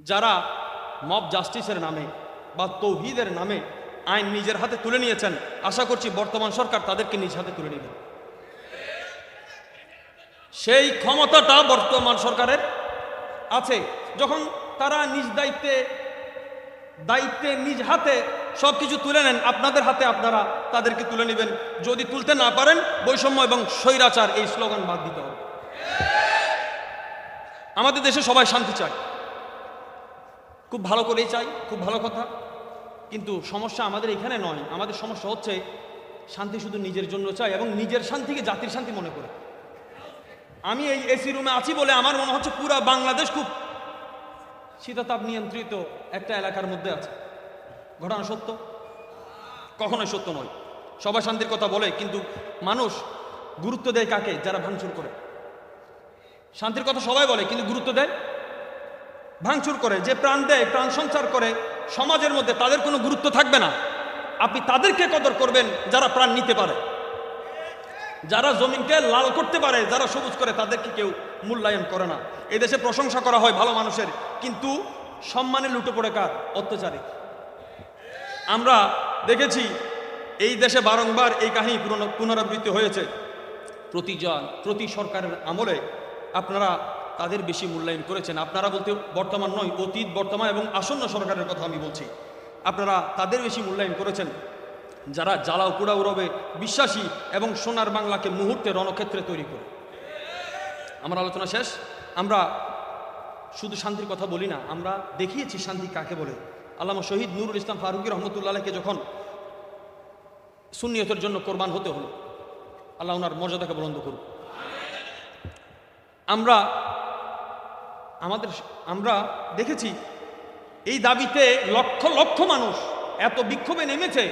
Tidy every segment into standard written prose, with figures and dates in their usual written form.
যারা মব জাস্টিসের নামে বা তৌহিদের নামে আইন নিজের হাতে তুলে নিয়েছেন, আশা করছি বর্তমান সরকার তাদেরকে নিজ হাতে তুলে নেবে। সেই ক্ষমতাটা বর্তমান সরকারের আছে। যখন তারা নিজ দায়িত্বে নিজ হাতে সবকিছু তুলে নেন, আপনাদের হাতে আপনারা তাদেরকে তুলে নেবেন। যদি তুলতে না পারেন, বৈষম্য এবং স্বৈরাচার এই স্লোগান বাদ দিতে হবে। আমাদের দেশে সবাই শান্তি চায়, খুব ভালো করেই চাই, খুব ভালো কথা। কিন্তু সমস্যা আমাদের এখানে নয়। আমাদের সমস্যা হচ্ছে শান্তি শুধু নিজের জন্য চাই এবং নিজের শান্তিকে জাতির শান্তি মনে করে। আমি এই এসি রুমে আছি বলে আমার মনে হচ্ছে পুরো বাংলাদেশ খুব শীতাতাপ নিয়ন্ত্রিত একটা এলাকার মধ্যে আছে। ঘটনা সত্য? কখনোই সত্য নয়। সবাই শান্তির কথা বলে, কিন্তু মানুষ গুরুত্ব দেয় কাকে? যারা ভাঙচুর করে। শান্তির কথা সবাই বলে, কিন্তু গুরুত্ব দেয় ভাঙচুর করে। যে প্রাণ দেয়, প্রাণ সঞ্চার করে সমাজের মধ্যে, তাদের কোনো গুরুত্ব থাকবে না। আপনি তাদেরকে কদর করবেন যারা প্রাণ নিতে পারে, যারা জমিনকে লাল করতে পারে, যারা সবুজ করে, তাদেরকে কেউ মূল্যায়ন করে না। এই দেশে প্রশংসা করা হয় ভালো মানুষের, কিন্তু সম্মানে লুটে পড়ে কার? অত্যাচারী। আমরা দেখেছি এই দেশে বারংবার এই কাহিনী পুনরাবৃত্তি হয়েছে। প্রতি সরকারের আমলে আপনারা তাদের বেশি মূল্যায়ন করেছেন। আপনারা বলতে বর্তমান নয়, অতীত, বর্তমান এবং আসন্ন সরকারের কথা আমি বলছি। আপনারা তাদের বেশি মূল্যায়ন করেছেন যারা জ্বালাও পোড়াও রবে বিশ্বাসী এবং সোনার বাংলাকে মুহূর্তে রণক্ষেত্রে তৈরি করে। আমার আলোচনা শেষ। আমরা শুধু শান্তির কথা বলি না, আমরা দেখিয়েছি শান্তি কাকে বলে। আল্লামা শহীদ নুরুল ইসলাম ফারুকী রহমতুল্লাহকে যখন সুন্নিয়তের জন্য কোরবান হতে হলো, আল্লাহ ওনার মর্যাদাকে বুলন্দ করুন। আমরা দেখেছি এই দাবিতে লক্ষ লক্ষ মানুষ এত বিক্ষোভে নেমেছে,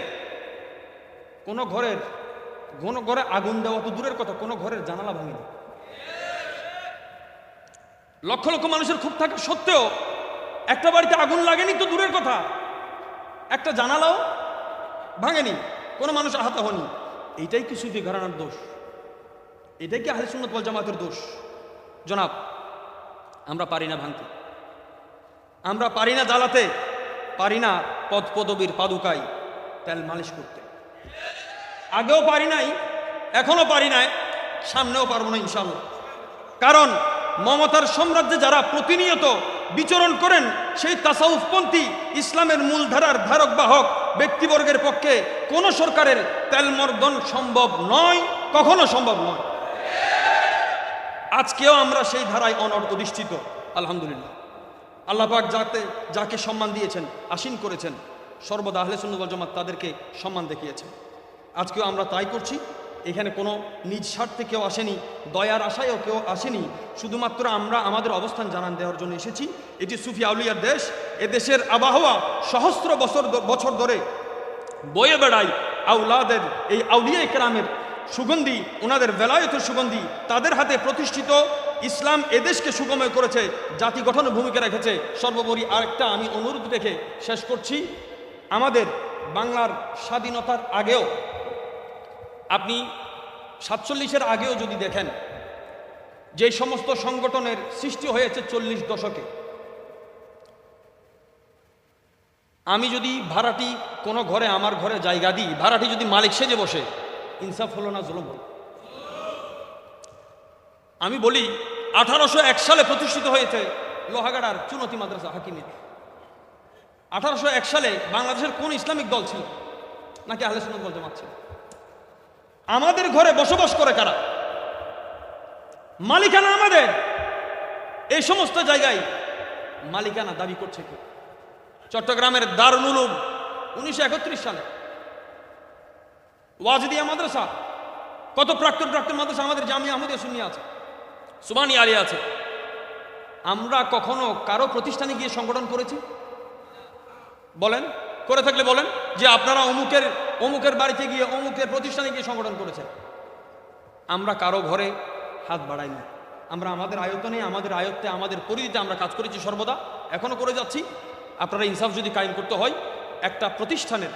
কোনো ঘরে আগুন দেওয়া তো দূরের কথা, কোনো ঘরের জানালা ভাঙেনি। লক্ষ লক্ষ মানুষের ক্ষোভ থাকা সত্ত্বেও একটা বাড়িতে আগুন লাগেনি তো দূরের কথা, একটা জানালাও ভাঙেনি, কোনো মানুষ আহত হয়নি। এইটাই কি সুফি ঘরানার দোষ? এটাই কি আহলে সুন্নাত ওয়াল জামাতের দোষ? জনাব, আমরা পারি না ভাঙতে, আমরা পারি না জ্বালাতে, পারি না পদপদবীর পাদুকায় তেল মালিশ করতে। আগেও পারি নাই, এখনো পারি নাই, সামনেও পারবো না ইনশাআল্লাহ। কারণ মমতার সাম্রাজ্যে যারা প্রতিনিয়ত বিচরণ করেন, সেই তাসাউফপন্থী ইসলামের মূলধারার ধারক বাহক ব্যক্তিবর্গের পক্ষে কোনো সরকারের তেলমর্দন সম্ভব নয়, কখনো সম্ভব নয়। আজকেও আমরা সেই ধারায় অধিষ্ঠিত। আলহামদুলিল্লাহ, আল্লাহ পাক যাকে সম্মান দিয়েছেন, আসীন করেছেন, সর্বদা আহলে সুন্নাত ওয়াল জামাত তাদেরকে সম্মান দেখিয়েছেন। আজকেও আমরা তাই করছি। এখানে কোনো নিজ স্বার্থে কেউ আসেনি, দয়ার আশায়ও কেউ আসেনি। শুধুমাত্র আমরা আমাদের অবস্থান জানান দেওয়ার জন্য এসেছি। এটি সুফি আউলিয়ার দেশ। এদেশের আবহাওয়া সহস্র বছর ধরে বয়ে বেড়ায় আউলাদের, এই আউলিয়া ইকরামের সুগন্ধি, ওনাদের বেলায়েতের সুগন্ধি। তাদের হাতে প্রতিষ্ঠিত ইসলাম এদেশকে সুগময় করেছে, জাতি গঠনে ভূমিকা রেখেছে। সর্বোপরি আরেকটা আমি অনুরোধ রেখে শেষ করছি, আমাদের বাংলার স্বাধীনতার আগেও, আপনি 47-এর আগেও যদি দেখেন, যে সমস্ত সংগঠনের সৃষ্টি হয়েছে 40 দশকে, আমি যদি ভাড়াটি কোনো ঘরে, আমার ঘরে জায়গা দিই, ভাড়াটি যদি মালিক সেজে বসে, ইনসাফ হলো না, জুলুম হলো? আমি বলি 1801 সালে প্রতিষ্ঠিত হয়েছে লোহাগাড়ার চুনতি মাদ্রাসা হাকিমিয়া। 1801 সালে বাংলাদেশের কোন ইসলামিক দল ছিল? নাকি আহলে সুন্নাত ওয়াল জামাত ছিল? আমাদের ঘরে বসবাস করে কারা? মালিকানা আমাদের। এই সমস্ত জায়গায় মালিকানা দাবি করছে কে? চট্টগ্রামের দারুল উলুম 1931 সালে ওয়াজিদিয়া মাদ্রাসা, কত প্রাক্তন মাদ্রাসা আমাদের জামিয়া আহমদিয়া সুন্নিয়া আছে, সুবহানি আলিয়া আছে। আমরা কখনো কারো প্রতিষ্ঠানে গিয়ে সংগঠন করেছি? বলেন, করে থাকলে বলেন যে আপনারা অমুকের বাড়িতে গিয়ে, অমুকের প্রতিষ্ঠানে গিয়ে সংগঠন করেছেন। আমরা কারো ঘরে হাত বাড়াইনি। আমরা আমাদের আয়তনে, আমাদের আয়ত্তে, আমাদের পরিধিতে আমরা কাজ করেছি সর্বদা, এখনো করে যাচ্ছি। আপনারা ইনসাফ যদি কায়েম করতে হয়, একটা প্রতিষ্ঠানের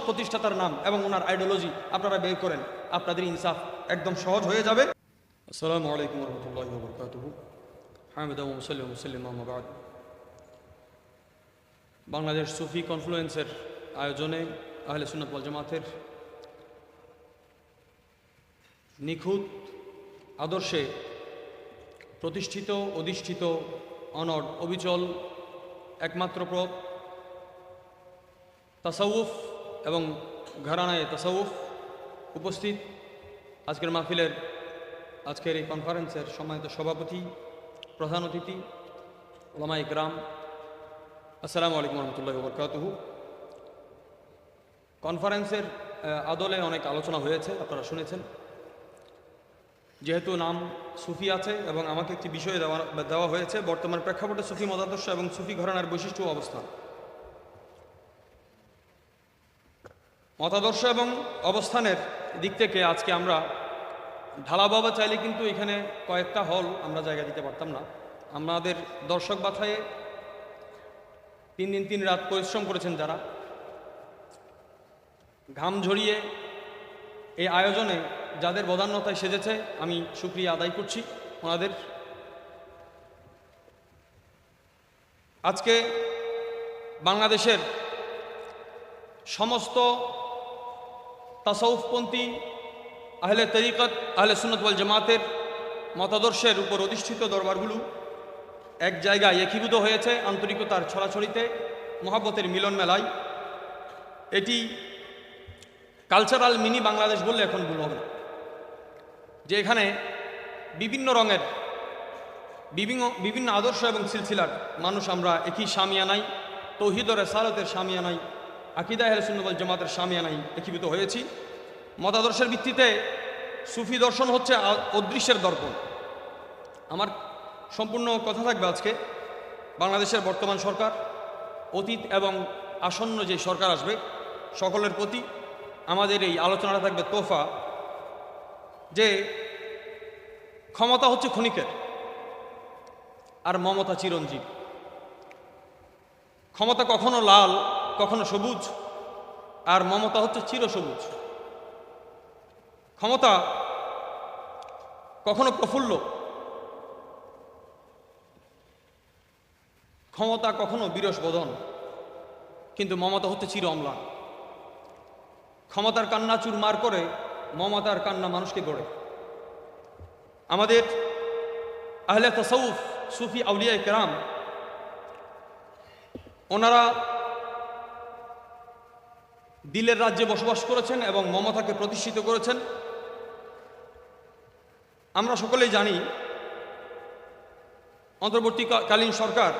প্রতিষ্ঠাতার নাম এবং ওনার আইডিওলজি আপনারা বের করেন, আপনাদের ইনসাফ একদম সহজ হয়ে যাবে। আসসালামু আলাইকুম ওয়া রাহমাতুল্লাহি ওয়া বারাকাতুহু। হামিদা ওয়া মুসাল্লি ওয়া মুসাল্লিম আম্মা বা'দ। বাংলাদেশ সুফি কনফ্লুয়েন্সের আয়োজনে আহলে সুন্নাত ওয়াল জামাতের নিখুঁত আদর্শে প্রতিষ্ঠিত অধিষ্ঠিত অনড় অবিচল একমাত্র পথ তাসাউফ এবং ঘরানায়ে তাসাউফ উপস্থিত আজকের মাহফিলের আজকের এই কনফারেন্সের সম্মানিত সভাপতি প্রধান অতিথি ওলামা ইকরাম, আসসালামু আলাইকুম রহমতুল্লাহি ওয়া বারাকাতুহু। কনফারেন্সের আদলে অনেক আলোচনা হয়েছে, আপনারা শুনেছেন। যেহেতু নাম সুফি আছে এবং আমাকে একটি বিষয় দেওয়া হয়েছে বর্তমান প্রেক্ষাপটে সুফি মতাদর্শ এবং সুফি ঘরানার বৈশিষ্ট্য ও অবস্থান। মতাদর্শ এবং অবস্থানের দিক থেকে আজকে আমরা ঢালাভাবে চাইলে কিন্তু এখানে কয়েকটা হল আমরা জায়গা দিতে পারতাম না। আমাদের দর্শক বাছাইয়ে 3 দিন 3 রাত পরিশ্রম করেছেন যারা, ঘাম ঝরিয়ে এই আয়োজনে যাদের বদান্যতায় সেজেছে আমি শুকরিয়া আদায় করছি ওনাদের। আজকে বাংলাদেশের সমস্ত তাসাউফপন্থী আহলে তরিকত আহলে সুন্নাত ওয়াল জামাতের মতাদর্শের উপর অধিষ্ঠিত দরবারগুলো এক জায়গায় একীভূত হয়েছে আন্তরিকতার ছড়াছড়িতে, মহাব্বতের মিলন মেলায়। এটি কালচারাল মিনি বাংলাদেশ বললে এখন ভুল হবে, যে এখানে বিভিন্ন রঙের বিভিন্ন আদর্শ এবং সিলসিলার মানুষ আমরা একই সামিয়ানাই, তৌহিদ ও রিসালাতের সামিয়ানাই, আকীদা আহলে সুন্নাত ওয়াল জামাতের সামিয়ানাই একীভূত হয়েছি। মতাদর্শের ভিত্তিতে সুফি দর্শন হচ্ছে অদৃশ্যের দর্পণ। আমার সম্পূর্ণ কথা থাকবে আজকে বাংলাদেশের বর্তমান সরকার, অতীত এবং আসন্ন যে সরকার আসবে সকলের প্রতি আমাদের এই আলোচনাটা থাকবে তোহফা, যে ক্ষমতা হচ্ছে ক্ষণিকের আর মমতা চিরঞ্জীব। ক্ষমতা কখনো লাল কখনো সবুজ, আর মমতা হচ্ছে চিরসবুজ। ক্ষমতা কখনো প্রফুল্ল, ক্ষমতা কখনো বিরস বদন, কিন্তু মমতা হচ্ছে চির অম্লান। ক্ষমতার কান্না চুরমার করে, মমতার কান্না মানুষকে গড়ে। আমাদের আহলে তাসাউফ সুফি আউলিয়া কেরাম ওনারা দিলের রাজ্যে বসবাস করেছেন এবং মমতাকে প্রতিষ্ঠিত করেছেন। আমরা সকলেই জানি অন্তর্বর্তীকালীন সরকার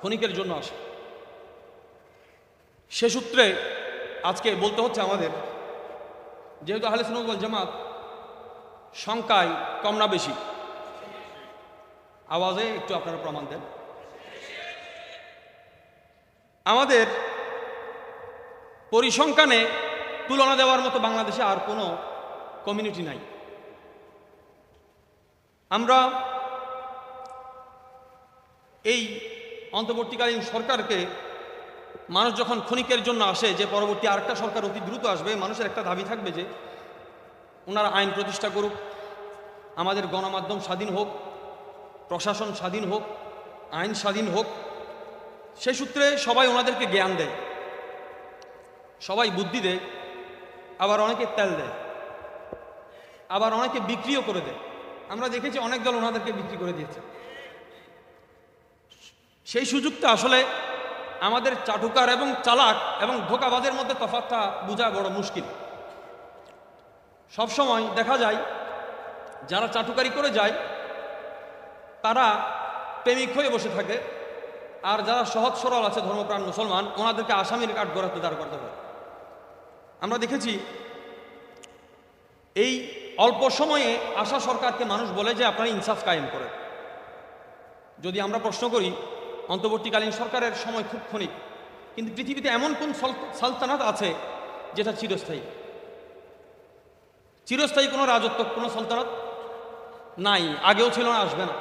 ক্ষণিকের জন্য আসে। সে সূত্রে আজকে বলতে হচ্ছে আমাদের, যেহেতু আহলে সুন্নাত ওয়াল জামাত সংখ্যায় কম না বেশি, আওয়াজে একটু আপনারা প্রমাণ দেন, আমাদের পরিসংখ্যানে তুলনা দেওয়ার মতো বাংলাদেশে আর কোনো কমিউনিটি নাই। আমরা এই অন্তর্বর্তীকালীন সরকারকে মানুষ যখন ক্ষণিকের জন্য আসে, যে পরবর্তী আরেকটা সরকার অতি দ্রুত আসবে, মানুষের একটা দাবি থাকবে যে ওনারা আইন প্রতিষ্ঠা করুক, আমাদের গণমাধ্যম স্বাধীন হোক, প্রশাসন স্বাধীন হোক, আইন স্বাধীন হোক। সে সূত্রে সবাই ওনাদেরকে জ্ঞান দেয়, সবাই বুদ্ধি দেয়, আবার অনেকে তেল দেয়, আবার অনেকে বিক্রিও করে দেয়। আমরা দেখেছি অনেক দল ওনাদেরকে বিক্রি করে দিয়েছে। সেই সুযোগটা আসলে আমাদের চাটুকার এবং চালাক এবং ধোঁকাবাজের মধ্যে তফাৎটা বোঝা বড় মুশকিল। সবসময় দেখা যায় যারা চাটুকারি করে যায় তারা প্রেমিক হয়ে বসে থাকে, আর যারা সহজ সরল আছে ধর্মপ্রাণ মুসলমান ওনাদেরকে আসামির কাঠ গড়াতে দাঁড় করতে হয়। আমরা দেখেছি এই অল্প সময়ে আসা সরকারকে মানুষ বলে যে আপনারা ইনসাফ কায়েম করেন। যদি আমরা প্রশ্ন করি, অন্তর্বর্তীকালীন সরকারের সময় খুব ক্ষণিক, কিন্তু পৃথিবীতে এমন কোন সালতানাত আছে যেটা চিরস্থায়ী? চিরস্থায়ী কোনো রাজত্ব, কোনো সালতানাত নাই, আগেও ছিল না, আসবে না।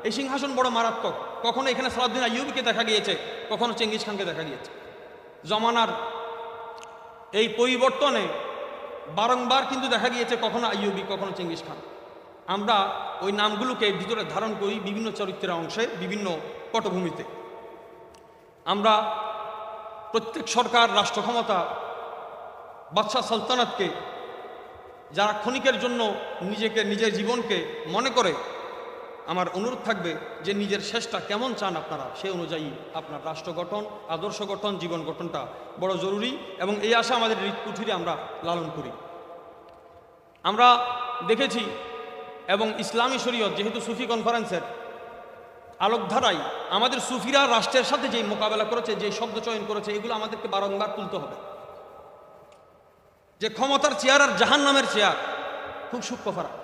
এই সিংহাসন বড় মারাত্মক। কখনো এখানে সালাউদ্দিন আইয়ুবীকে দেখা গিয়েছে, কখনো চেঙ্গিস খানকে দেখা গিয়েছে। জমানার এই পরিবর্তনে বারংবার কিন্তু দেখা গিয়েছে কখনো আইয়ুবী, কখনো চেঙ্গিস খান। আমরা ওই নামগুলোকে ভিতরে ধারণ করি বিভিন্ন চরিত্রের অংশে, বিভিন্ন পটভূমিতে। আমরা প্রত্যেক সরকার, রাষ্ট্র ক্ষমতা, বাদশাহ সালতানাতকে যারা ক্ষণিকের জন্য নিজের জীবনকে মনে করে, আমার অনুরোধ থাকবে যে নিজের শেষটা কেমন চান আপনারা, সেই অনুযায়ী আপনার রাষ্ট্র গঠন, আদর্শ গঠন, জীবন গঠনটা বড় জরুরি, এবং এই আশা আমাদের হৃৎকুঠিরে আমরা লালন করি। আমরা দেখেছি, এবং ইসলামী শরীয়ত যেহেতু সুফি কনফারেন্সের আলোকধারায় আমাদের সুফিরা রাষ্ট্রের সাথে যেই মোকাবেলা করেছে, যেই শব্দ চয়ন করেছে, এগুলো আমাদেরকে বারংবার তুলতে হবে। যে ক্ষমতার চেয়ার আর জাহান্নামের চেয়ার খুব সূক্ষ্ম ফারাক।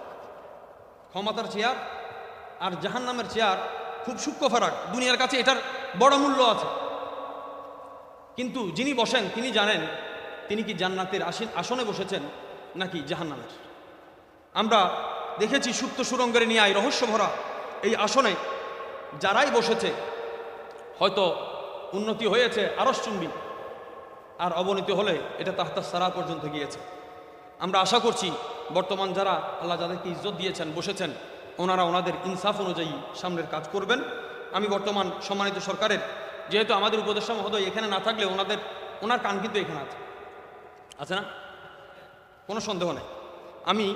ক্ষমতার চেয়ার আর জাহান্নামের চেয়ার খুব সূক্ষ্ম ফারাক। দুনিয়ার কাছে এটার বড় মূল্য আছে, কিন্তু যিনি বসেন তিনি জানেন তিনি কি জান্নাতের আসনে বসেছেন নাকি জাহান্নামের। আমরা দেখেছি সুপ্ত সুরঙ্গের ন্যায় রহস্য ভরা এই আসনে যারাই বসেছে, হয়তো উন্নতি হয়েছে আরশচুম্বী, আর অবনতি হলে এটা তাহতাস সারা পর্যন্ত গিয়েছে। আমরা আশা করছি বর্তমান যারা আল্লাহ যাদেরকে ইজ্জত দিয়েছেন, বসেছেন, ওনারা ওনাদের ইনসাফ অনুযায়ী সামনের কাজ করবেন। আমি বর্তমান সম্মানিত সরকারের, যেহেতু আমাদের উপদেষ্টা মহোদয় এখানে না থাকলে ওনার কান কিন্তু এখানে আছে না, কোনো সন্দেহ নেই। আমি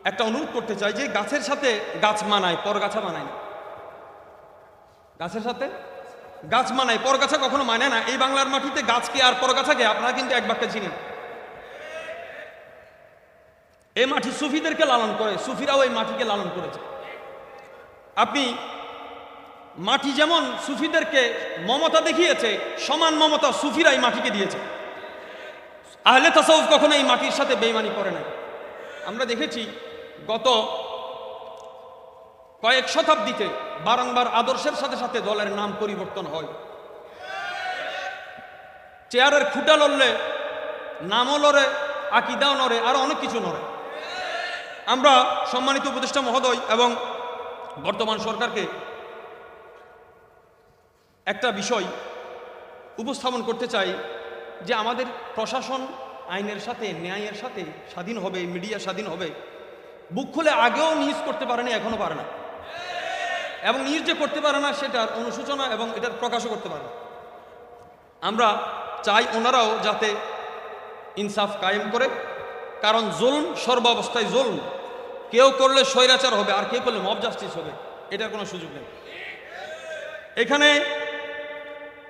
একটা অনুরোধ করতে চাই যে গাছের সাথে গাছ মানায়, পরগাছা মানায় না। গাছের সাথে গাছ মানায়, পরগাছা কখনো মানে না। এই বাংলার মাটিতে গাছকে আর পরগাছাকে আপনারা কিন্তু এক বাক্যে চিনেন। এই মাটি সুফিদেরকে লালন করে, সুফিরাও এই মাটিকে লালন করেছে। আপনি মাটি যেমন সুফিদেরকে মমতা দেখিয়েছে, সমান মমতা সুফিরা এই মাটিকে দিয়েছে। আহলে তাসাউফ কখনো এই মাটির সাথে বেঈমানি করে নাই। আমরা দেখেছি গত কয়েক শতাব্দীতে বারংবার আদর্শের সাথে সাথে দলের নাম পরিবর্তন হয়। চেয়ারের খুঁটা লড়লে নামও লড়ে, আকিদাও নড়ে, আরো অনেক কিছু নড়ে। আমরা সম্মানিত উপদেষ্টা মহোদয় এবং বর্তমান সরকারকে একটা বিষয় উপস্থাপন করতে চাই যে আমাদের প্রশাসন আইনের সাথে, ন্যায়ের সাথে স্বাধীন হবে, মিডিয়া স্বাধীন হবে। বুক খুলে আগেও নিউজ করতে পারেনি, এখনো পারে না, এবং নিউজ যে করতে পারে না সেটার অনুসূচনা এবং এটার প্রকাশও করতে পারে না। আমরা চাই ওনারাও যাতে ইনসাফ কায়েম করে, কারণ জুলম সর্বাবস্থায় জুলম। কেউ করলে স্বৈরাচার হবে, আর কেউ করলে মব জাস্টিস হবে, এটার কোনো সুযোগ নেই। এখানে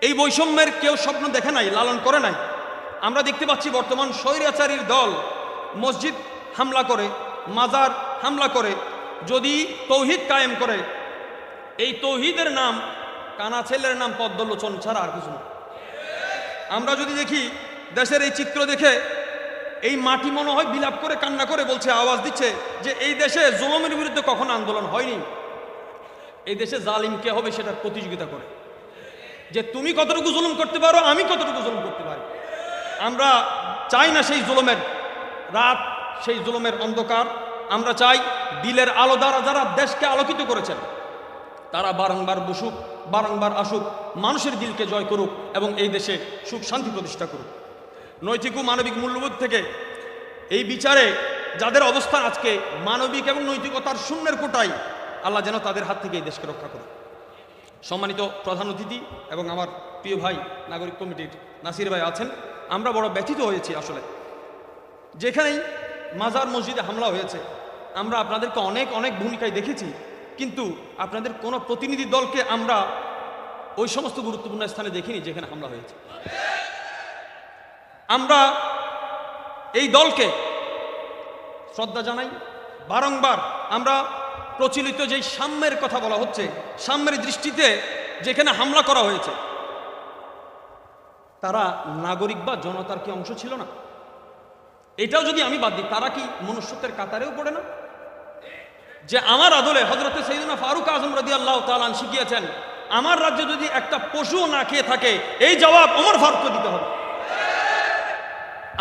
এই বৈষম্যের কেউ স্বপ্ন দেখে নাই, লালন করে নাই। আমরা দেখতে পাচ্ছি বর্তমান স্বৈরাচারীর দল মসজিদ হামলা করে, মাজার হামলা করে, যদি তৌহিদ কায়েম করে, এই তৌহিদের নাম কানা ছেলের নাম পদ্মলোচন ছাড়া আর কিছু না। আমরা যদি দেখি দেশের এই চিত্র দেখে এই মাটি মনে হয় বিলাপ করে, কান্না করে বলছে, আওয়াজ দিচ্ছে যে এই দেশে জুলুমের বিরুদ্ধে কখনো আন্দোলন হয়নি। এই দেশে জালিম কে হবে সেটার প্রতিযোগিতা করে, যে তুমি কতটুকু জুলুম করতে পারো, আমি কতটুকু জুলুম করতে পারি। আমরা চাই না সেই জুলুমের রাত, সেই জুলুমের অন্ধকার। আমরা চাই দিলের আলো দ্বারা যারা দেশকে আলোকিত করেছেন তারা বারংবার বসুক, বারংবার আসুক, মানুষের দিলকে জয় করুক এবং এই দেশে সুখ শান্তি প্রতিষ্ঠা করুক। নৈতিক ও মানবিক মূল্যবোধ থেকে এই বিচারে যাদের অবস্থান আজকে মানবিক এবং নৈতিকতার শূন্যের কোটায়, আল্লাহ যেন তাদের হাত থেকে এই দেশকে রক্ষা করে। সম্মানিত প্রধান অতিথি এবং আমার প্রিয় ভাই নাগরিক কমিটির নাসির ভাই আছেন, আমরা বড় ব্যথিত হয়েছি। আসলে যেখানেই মাজার মসজিদে হামলা হয়েছে, আমরা আপনাদেরকে অনেক অনেক ভূমিকায় দেখেছি, কিন্তু আপনাদের কোনো প্রতিনিধি দলকে আমরা ওই সমস্ত গুরুত্বপূর্ণ স্থানে দেখিনি যেখানে হামলা হয়েছে। আমরা এই দলকে শ্রদ্ধা জানাই। বারংবার আমরা প্রচলিত যেই সাম্যের কথা বলা হচ্ছে, সাম্যের দৃষ্টিতে যেখানে হামলা করা হয়েছে, তারা নাগরিক বা জনতার কি অংশ ছিল না? এটাও যদি আমি বাদ দিই, তারা কি মনুষ্যত্বের কাতারেও পড়ে না? যে আমার আদলে হযরতে সাইয়েদনা ফারুক আযম রাদিয়াল্লাহু তাআলা শিখিয়েছেন, আমার রাজ্যে যদি একটা পশু না খেয়ে থাকে, এই জবাব ওমর ফারুককে দিতে হবে।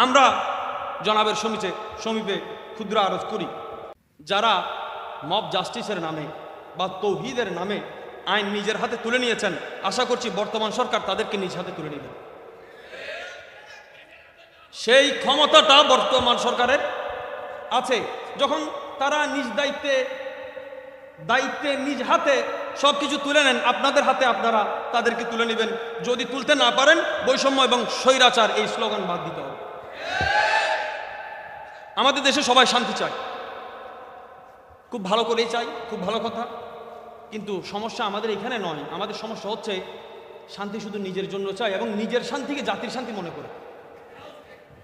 আমরা জনাবের সমীপে ক্ষুদ্র আরজ করি, যারা মব জাস্টিসের নামে বা তৌহিদের নামে আইন নিজের হাতে তুলে নিয়েছেন, আশা করছি বর্তমান সরকার তাদেরকে নিজ হাতে তুলে নেবে। সেই ক্ষমতাটা বর্তমান সরকারের আছে। যখন তারা নিজ দায়িত্বে নিজ হাতে সব কিছু তুলে নেন, আপনাদের হাতে আপনারা তাদেরকে তুলে নেবেন। যদি তুলতে না পারেন, বৈষম্য এবং স্বৈরাচার এই স্লোগান বাদ দিতে হবে। আমাদের দেশে সবাই শান্তি চায়, খুব ভালো করেই চাই, খুব ভালো কথা। কিন্তু সমস্যা আমাদের এখানে নয়, আমাদের সমস্যা হচ্ছে শান্তি শুধু নিজের জন্য চাই এবং নিজের শান্তিকে জাতির শান্তি মনে করে।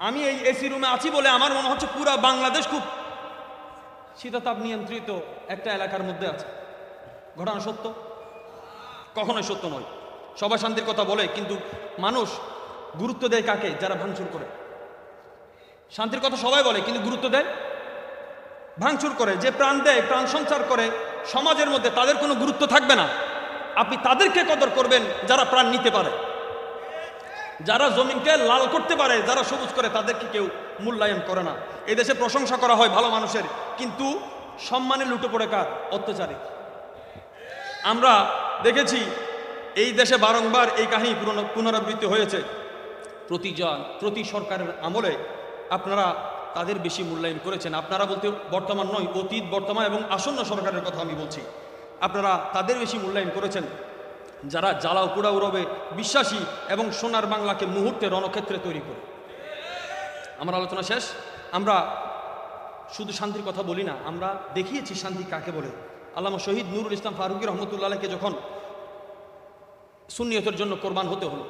আমি এই এসি রুমে আছি বলে আমার মনে হচ্ছে পুরা বাংলাদেশ খুব শীতাতাপ নিয়ন্ত্রিত একটা এলাকার মধ্যে আছে। ঘটনা সত্য? কখনোই সত্য নয়। সবাই শান্তির কথা বলে, কিন্তু মানুষ গুরুত্ব দেয় কাকে? যারা ভাঙচুর করে। শান্তির কথা সবাই বলে, কিন্তু গুরুত্ব দেয় ভাঙচুর করে। যে প্রাণ দেয়, প্রাণ সঞ্চার করে সমাজের মধ্যে, তাদের কোনো গুরুত্ব থাকবে না। আপনি তাদেরকে কদর করবেন যারা প্রাণ নিতে পারে, যারা জমিনকে লাল করতে পারে, যারা সবুজ করে, তাদেরকে কেউ মূল্যায়ন করে না। এই দেশে প্রশংসা করা হয় ভালো মানুষের, কিন্তু সম্মানে লুটে পড়ে কার? অত্যাচারী। আমরা দেখেছি এই দেশে বারংবার এই কাহিনী পুনরাবৃত্তি হয়েছে। প্রতি সরকারের আমলে আপনারা তাদের বেশি মূল্যায়ন করেছেন। আপনারা বলতে বর্তমান নয়, অতীত, বর্তমান এবং আসন্ন সরকারের কথা আমি বলছি। আপনারা তাদের বেশি মূল্যায়ন করেছেন যারা জ্বালাও পোড়াও রবে বিশ্বাসী এবং সোনার বাংলাকে মুহূর্তে রণক্ষেত্রে তৈরি করে। আমার আলোচনা শেষ। আমরা শুধু শান্তির কথা বলি না, আমরা দেখিয়েছি শান্তি কাকে বলে। আল্লামা শহীদ নুরুল ইসলাম ফারুকী রহমতুল্লাহকে যখন সুন্নিয়তের জন্য কোরবান হতে হলো,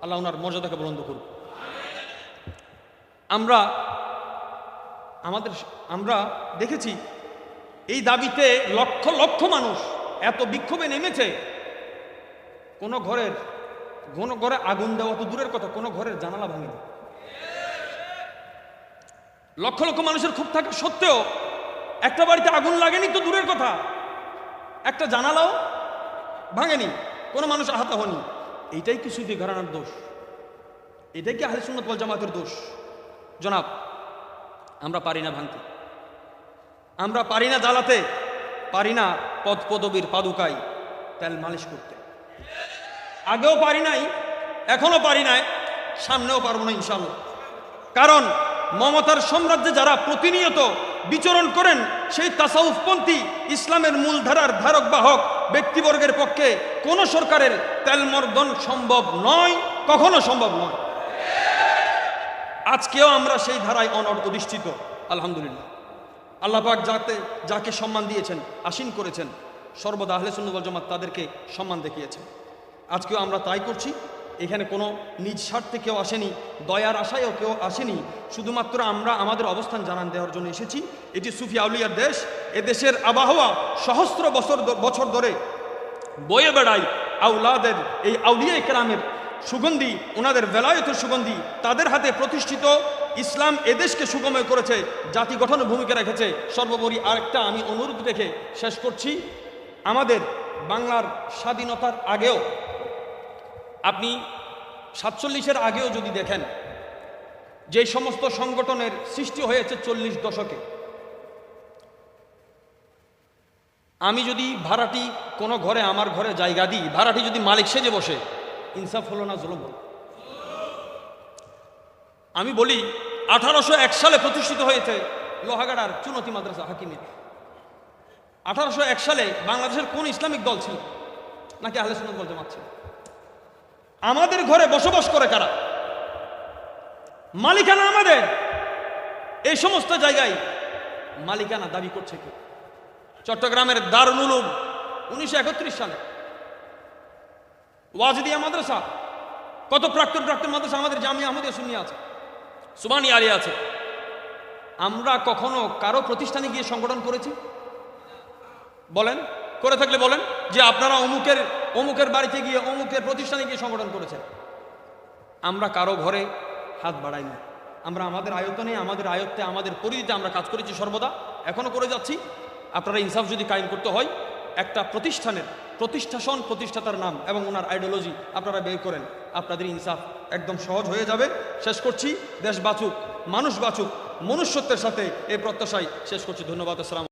আল্লাহ ওনার মর্যাদাকে বুলন্দ করুন। আমরা দেখেছি এই দাবিতে লক্ষ লক্ষ মানুষ এত বিক্ষোভে নেমেছে, কোনো ঘরে আগুন দেওয়া তো দূরের কথা, কোনো ঘরের জানালা ভাঙেনি। লক্ষ লক্ষ মানুষের ক্ষোভ থাকা সত্ত্বেও একটা বাড়িতে আগুন লাগেনি তো দূরের কথা, একটা জানালাও ভাঙেনি, কোনো মানুষ আহত হয়নি। এইটাই কি সুফি ঘরানার দোষ? এটাই কি আহলে সুন্নাত ওয়াল জামাতের দোষ? জনাব, আমরা পারি না ভাঙতে, আমরা পারি না জ্বালাতে, পারি না পদ পদবীর পাদুকায় তেল মালিশ করতে। আগেও পারি নাই, এখনো পারি নাই, সামনেও পারবো না ইনশাল্লাহ। কারণ মমতার সাম্রাজ্যে যারা প্রতিনিয়ত বিচরণ করেন, সেই তাসাউফপন্থী ইসলামের মূলধারার ধারক বাহক ব্যক্তিবর্গের পক্ষে কোন সরকারের তেলমর্দন সম্ভব নয়, কখনো সম্ভব নয়। আজকেও আমরা সেই ধারায় অনড় অধিষ্ঠিত। আলহামদুলিল্লাহ, আল্লাহ পাক যাকে সম্মান দিয়েছেন, আসীন করেছেন, সর্বদা আহলে সুন্নাত ওয়াল জামাত তাদেরকে সম্মান দেখিয়েছেন। আজকেও আমরা তাই করছি। এখানে কোনো নিজ স্বার্থে কেউ আসেনি, দয়ার আশায়ও কেউ আসেনি। শুধুমাত্র আমরা আমাদের অবস্থান জানান দেওয়ার জন্য এসেছি। এটি সুফি আউলিয়ার দেশ। এদেশের আবহাওয়া সহস্র বছর ধরে বয়ে বেড়ায় আউলাদের, এই আউলিয়া কেরামের সুগন্ধি, ওনাদের বেলায়েতের সুগন্ধি। তাদের হাতে প্রতিষ্ঠিত ইসলাম এদেশকে সুগময় করেছে, জাতি গঠনে ভূমিকা রেখেছে। সর্বোপরি আরেকটা আমি অনুরোধ রেখে শেষ করছি। আমাদের বাংলার স্বাধীনতার আগেও, আপনি 47-এর আগেও যদি দেখেন, যে সমস্ত সংগঠনের সৃষ্টি হয়েছে 40 দশকে, আমি যদি ভাড়াটি কোনো ঘরে, আমার ঘরে জায়গা দিই, ভাড়াটি যদি মালিক সেজে বসে, ইনসাফ হলো না জুলুম হলো? আমি বলি 1801 সালে প্রতিষ্ঠিত হয়েছে লোহাগাড়ার চুনতি মাদ্রাসা হাকিমিয়া। 1801 সালে বাংলাদেশের কোন ইসলামিক দল ছিল? নাকি আহলে সুন্নাত ওয়াল জামাত ছিল? আমাদের ঘরে বসবাস করে কারা? মালিকানা আমাদের। এই সমস্ত জায়গায় মালিকানা দাবি করছে কে? চট্টগ্রামের দারুল উলুম 1931 সালে ওয়াজিদিয়া মাদ্রাসা, কত প্রাক্তন মাদ্রাসা আমাদের জামিয়া আহমদিয়া সুন্নিয়া আছে, সুবহানি আলিয়া আছে। আমরা কখনো কারো প্রতিষ্ঠানে গিয়ে সংগঠন করেছি? বলেন, করে থাকলে বলেন যে আপনারা অমুকের বাড়িতে গিয়ে, অমুকের প্রতিষ্ঠানে গিয়ে সংগঠন করেছেন। আমরা কারো ঘরে হাত বাড়াইনি। আমরা আমাদের আয়তনে, আমাদের আয়ত্তে, আমাদের পরিধিতে আমরা কাজ করেছি সর্বদা, এখনো করে যাচ্ছি। আপনারা ইনসাফ যদি কায়েম করতে হয়, একটা প্রতিষ্ঠানের প্রতিষ্ঠাতার নাম এবং ওনার আইডিওলজি আপনারা বের করেন, আপনাদের ইনসাফ একদম সহজ হয়ে যাবে। শেষ করছি, দেশ বাঁচুক, মানুষ বাঁচুক, মনুষ্যত্বের সাথে এই প্রত্যাশায় শেষ করছি। ধন্যবাদ। আসসালাম।